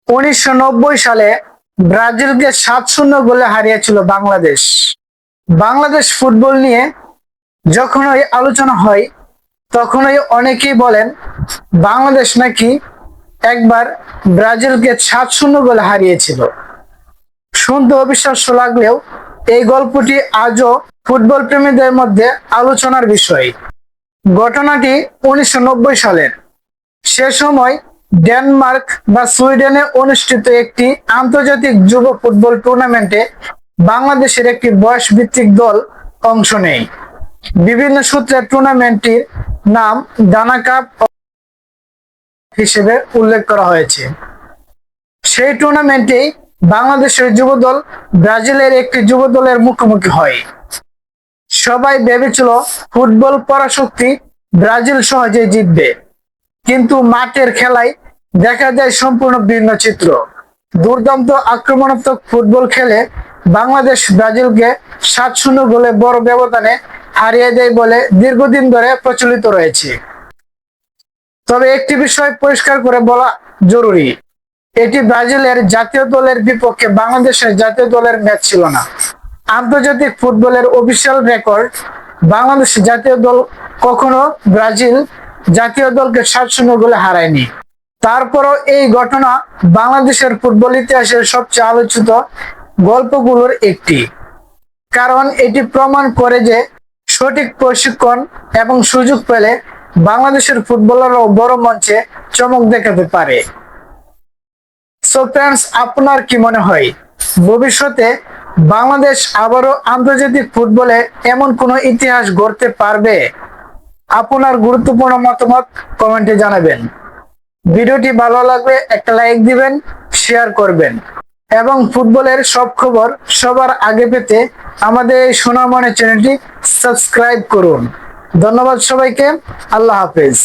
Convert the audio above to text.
1990 সালে ব্রাজিলকে 7-0 গোলে হারিয়েছিল বাংলাদেশ। বাংলাদেশ ফুটবল নিয়ে যখনই আলোচনা হয় তখনই অনেকেই বলেন বাংলাদেশ নাকি একবার ব্রাজিলকে 7-0 গোলে হারিয়েছিল। শুনতে অবিশ্বাস্য লাগলেও এই গল্পটি আজও ফুটবল প্রেমীদের মধ্যে আলোচনার বিষয়। ঘটনাটি 1990 সালের। সে সময় ডেনমার্ক বা সুইডেনে অনুষ্ঠিত একটি আন্তর্জাতিক যুব ফুটবল টুর্নামেন্টে বাংলাদেশের একটি বয়স ভিত্তিক দল অংশ নেয়। বিভিন্ন সূত্রে টুর্নামেন্টটির নাম ডানা কাপ হিসেবে উল্লেখ করা হয়েছে। সেই টুর্নামেন্টেই বাংলাদেশের যুব দল ব্রাজিলের একটি যুব দলের মুখোমুখি হয়। সবাই ভেবেছিল ফুটবল পরাশক্তি ব্রাজিল সহজেই জিতবে, কিন্তু মাঠের খেলায় দেখা যায় সম্পূর্ণ ভিন্ন চিত্র। দুর্দান্ত আক্রমণাত্মক ফুটবল খেলে বাংলাদেশ ব্রাজিলকে 7-0 গোলে বড় ব্যবধানে হারিয়ে দেয় বলে দীর্ঘদিন ধরে প্রচলিত রয়েছে। তবে একটি বিষয় পরিষ্কার করে বলা জরুরি, এটি ব্রাজিলের জাতীয় দলের বিপক্ষে বাংলাদেশের জাতীয় দলের ম্যাচ ছিল না। আন্তর্জাতিক ফুটবলের অফিসিয়াল রেকর্ড, বাংলাদেশ জাতীয় দল কখনো ব্রাজিল জাতীয় দলকে 7-0 গোলে হারায়নি। তারপরও এই ঘটনা বাংলাদেশের ফুটবল ইতিহাসের সবচেয়ে আলোচিত গল্পগুলোর একটি, কারণ এটি প্রমাণ করে যে সঠিক প্রশিক্ষণ এবং সুযোগ পেলে বাংলাদেশের ফুটবলাররাও বড় মঞ্চে চমক দেখাতে পারে। সো ফ্রেন্ডস, আপনার কি মনে হয় ভবিষ্যতে বাংলাদেশ আবারও আন্তর্জাতিক ফুটবলে এমন কোনো ইতিহাস গড়তে পারবে? আপনার গুরুত্বপূর্ণ মতামত কমেন্টে জানাবেন। ভিডিওটি ভালো লাগলে একটা লাইক দিবেন, শেয়ার করবেন এবং ফুটবলের সব খবর সবার আগে পেতে আমাদের এই সোনামণি চ্যানেলটি সাবস্ক্রাইব করুন। ধন্যবাদ সবাইকে। আল্লাহ হাফেজ।